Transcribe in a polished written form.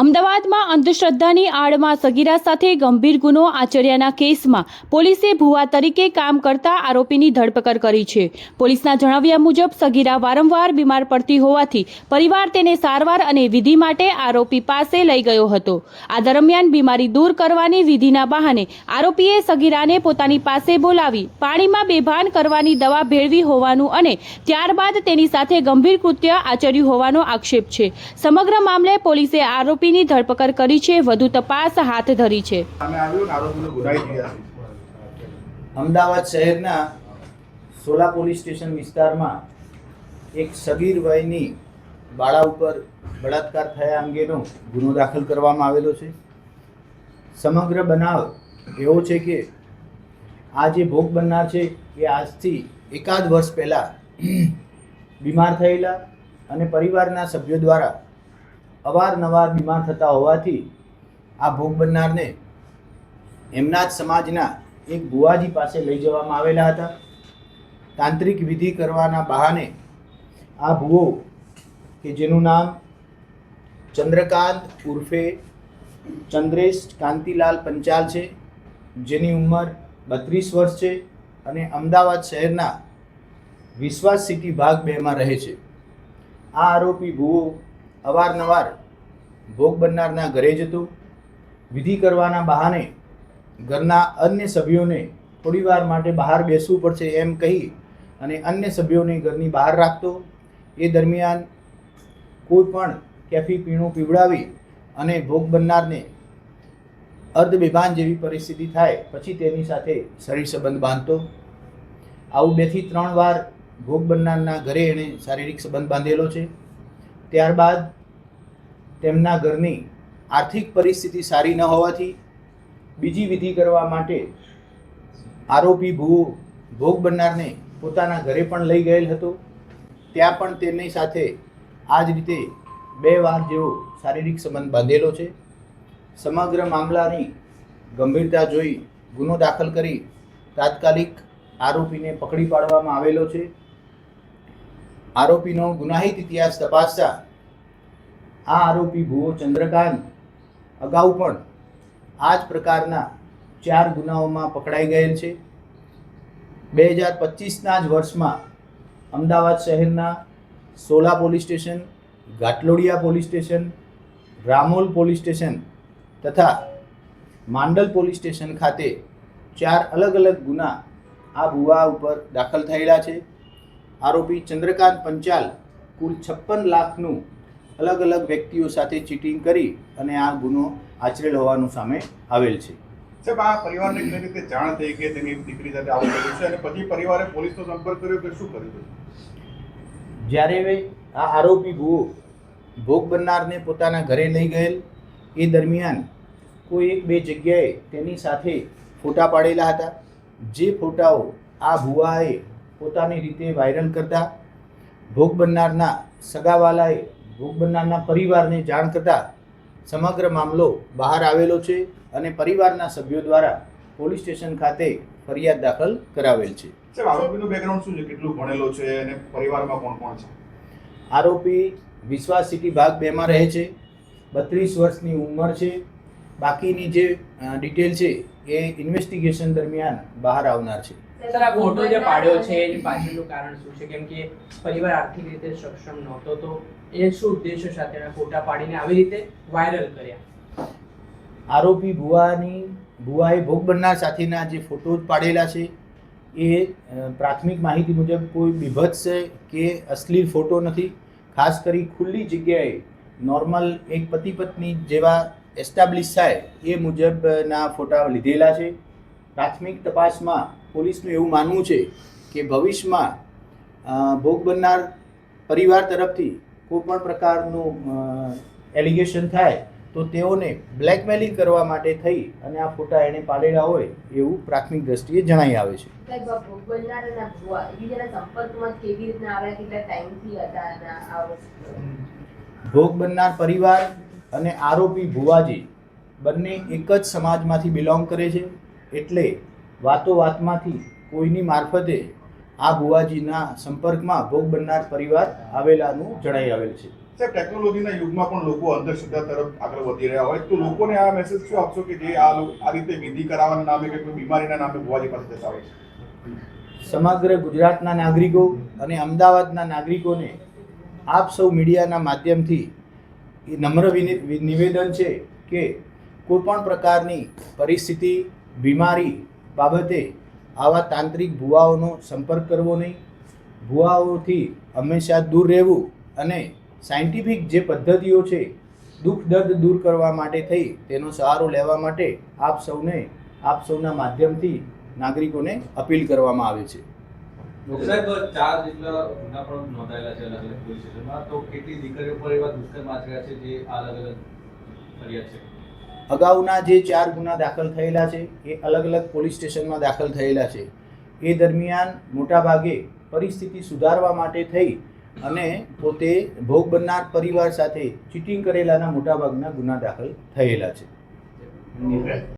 અમદાવાદમાં અંધશ્રદ્ધાની આડમાં સગીરા સાથે ગંભીર ગુનો આચર્યાના કેસમાં પોલીસે ભુવા તરીકે કામ કરતા આરોપીની ધરપકડ કરી છે। પોલીસના જણાવ્યા મુજબ સગીરા વારંવાર બીમાર પડતી હોવાથી પરિવાર તેને સારવાર અને વિધિ માટે આરોપી પાસે લઈ ગયો હતો। આ દરમિયાન બીમારી દૂર કરવાની વિધિના બહાને આરોપીએ સગીરાને પોતાની પાસે બોલાવી પાણીમાં બેભાન કરવાની દવા ભેળવી હોવાનું અને ત્યારબાદ તેની સાથે ગંભીર કૃત્ય આચર્યું હોવાનો આક્ષેપ છે। સમગ્ર મામલે પોલીસે આરોપી ની ધરપકડ કરી છે। વધુ તપાસ હાથ ધરી છે। અમદાવાદ શહેરના સોલા પોલીસ સ્ટેશન વિસ્તારમાં એક સગીર વયની બાળા ઉપર બળાત્કાર થયા અંગેનો ગુનો દાખલ કરવામાં આવેલો છે। સમગ્ર બનાવ એવો છે કે આ જે ભોગ બનનાર છે એ આજથી એકાદ વર્ષ પહેલાં બીમાર થયેલા અને પરિવારના સભ્યો દ્વારા અવારનવાર બીમાર થતા હોવાથી આ ભોગ બનનારને એમના જ સમાજના એક ભુવાજી પાસે લઈ જવામાં આવેલા હતા। તાંત્રિક વિધિ કરવાના બહાને આ ભુવો કે જેનું નામ ચંદ્રકાંત ઉર્ફે ચંદ્રેશ કાંતિલાલ પંચાલ છે, જેની ઉંમર 32 વર્ષ છે અને અમદાવાદ શહેરના વિશ્વાસ સિટી ભાગ 2માં રહે છે। આ આરોપી ભુવો અવારનવાર ભોગ બનનારના ઘરે જતો, વિધિ કરવાના બહાને ઘરના અન્ય સભ્યોને થોડીવાર માટે બહાર બેસવું પડશે એમ કહી અને અન્ય સભ્યોને ઘરની બહાર રાખતો। એ દરમિયાન કોઈ પણ કેફી પીણું પીવડાવી અને ભોગ બનનારને અર્ધબેભાન જેવી પરિસ્થિતિ થાય પછી તેની સાથે શરીર સંબંધ બાંધતો। આવું 2 થી 3 વાર ભોગ બનનારના ઘરે એણે શારીરિક સંબંધ બાંધેલો છે। ત્યારબાદ તેમના ઘરની આર્થિક પરિસ્થિતિ સારી ન હોવાથી બીજી વિધિ કરવા માટે આરોપી ભુવો ભોગ બનનારને પોતાના ઘરે પણ લઈ ગયેલ હતો। ત્યાં પણ તેમની સાથે આ જ રીતે 2 વાર જેવો શારીરિક સંબંધ બાંધેલો છે। સમગ્ર મામલાની ગંભીરતા જોઈ ગુનો દાખલ કરી તાત્કાલિક આરોપીને પકડી પાડવામાં આવેલો છે। આરોપીનો ગુનાહિત ઇતિહાસ તપાસતા આ આરોપી ભુવો ચંદ્રકાંત અગાઉ પણ આ જ પ્રકારના 4 ગુનાઓમાં પકડાઈ ગયેલ છે। 2025ના જ વર્ષમાં અમદાવાદ શહેરના સોલા પોલીસ સ્ટેશન, ઘાટલોડિયા police station, Ramol police station તથા માંડલ પોલીસ સ્ટેશન ખાતે 4 અલગ અલગ ગુના આ ભુવા ઉપર દાખલ થયેલા છે। આરોપી ચંદ્રકાંત પંચાલ કુલ 56 લાખનું અલગ અલગ વ્યક્તિઓ સાથે ચીટિંગ કરી અને આ ગુનો આચરેલ હોવાનું સામે આવેલ છે। સાહેબ, આ પરિવારને કઈ રીતે જાણ થઈ કે તેની દીકરી સાથે આવું કર્યું છે અને પછી પરિવારે પોલીસનો સંપર્ક કર્યો કે શું કર્યું? જ્યારે આ આરોપી ભુવો ભોગ બનનારને પોતાના ઘરે લઈ ગયેલ એ દરમિયાન કોઈ 1-2 જગ્યાએ તેની સાથે ફોટા પાડેલા હતા, જે ફોટાઓ આ ભુવાએ પોતાની રીતે વાયરલ કરતા ભોગ બનનારના સગાવાલાએ ભોગ બનનારના પરિવારને જાણ કરતા સમગ્ર મામલો બહાર આવેલો છે અને પરિવારના સભ્યો દ્વારા પોલીસ સ્ટેશન ખાતે ફરિયાદ દાખલ કરાવેલ છે। સાહેબ, આરોપીનું બેકગ્રાઉન્ડ શું છે? કેટલું ભણેલો છે અને પરિવારમાં કોણ કોણ છે? આરોપી વિશ્વાસ સિટી ભાગ 2માં રહે છે, 32 વર્ષની ઉંમર છે। બાકીની જે ડિટેલ છે એ ઇન્વેસ્ટિગેશન દરમિયાન બહાર આવનાર છે। સર, આ ફોટો જે પાડ્યો છે એની પાછળનું કારણ શું છે? કેમ કે પરિવાર આર્થિક રીતે સક્ષમ નહોતો, તો એ શું ઉદ્દેશ્ય સાથે ફોટા પાડીને આવી રીતે વાયરલ કર્યા? આરોપી ભુવાએ ભોગ બનનાર સાથેના જે ફોટો પાડેલા છે એ પ્રાથમિક માહિતી મુજબ કોઈ બીભત્સ કે અશ્લીલ ફોટો નથી। ખાસ કરી ખુલ્લી જગ્યાએ નોર્મલ એક પતિ પત્ની જેવા એસ્ટાબ્લિશ થાય એ મુજબના ફોટા લીધેલા છે। પ્રાથમિક તપાસમાં પોલીસનું એવું માનવું છે કે ભવિષ્યમાં ભોગ બનનાર પરિવાર તરફથી કોઈ પણ પ્રકારનું એલિગેશન થાય તો તેઓને બ્લેકમેલિંગ કરવા માટે થઈ અને આ ફોટા એણે પાડેલા હોય એવું પ્રાથમિક દ્રષ્ટિએ જણાઈ આવે છે। ભોગ બનનાર પરિવાર અને આરોપી ભુવાજી બંને એક જ સમાજમાંથી બિલોંગ કરે છે, એટલે વાતોવાતમાંથી કોઈની મારફતે આ ભુવાજીના સંપર્કમાં ભોગ બનનાર પરિવાર આવેલાનું જણાઈ આવેલ છે। સાહેબ, ટેકનોલોજીના યુગમાં પણ લોકો અંધશ્રદ્ધા તરફ આગળ વધી રહ્યા હોય તો લોકોને આ મેસેજ શું આપશો કે જે આ રીતે વિધિ કરાવવાના નામે કે કોઈ બીમારીના નામે ભુવાજી પાસે જતા હોય છે? સમગ્ર ગુજરાતના નાગરિકો અને અમદાવાદના નાગરિકોને આપ સૌ મીડિયાના માધ્યમથી એ નમ્ર નિવેદન છે કે કોઈ પણ પ્રકારની પરિસ્થિતિ બીમારી બાબતે આવા તાંત્રિક ભુવાઓનો સંપર્ક કરવો નહીં. ભુવાઓથી હંમેશા દૂર રહેવું અને સાયન્ટિફિક જે પદ્ધતિઓ છે દુઃખ દર્દ દૂર કરવા માટે થઈ તેનો સહારો લેવા માટે આપ સૌના માધ્યમથી નાગરિકોને અપીલ કરવામાં આવે છે. સાહેબ, 4 જેટલા ગુના પણ નોંધાયેલા છે અલગ અલગ પોલીસ સ્ટેશનમાં, તો કેટલી દીકરીઓ પર એવા દુષ્કર્મ આચર્યા છે જે અલગ અલગ ફરિયાદ છે? અગાઉના જે 4 ગુના દાખલ થયેલા છે એ અલગ અલગ પોલીસ સ્ટેશનમાં દાખલ થયેલા છે. એ દરમિયાન મોટાભાગે પરિસ્થિતિ સુધારવા માટે થઈ અને પોતે ભોગ બનનાર પરિવાર સાથે ચીટિંગ કરેલાના મોટાભાગના ગુના દાખલ થયેલા છે.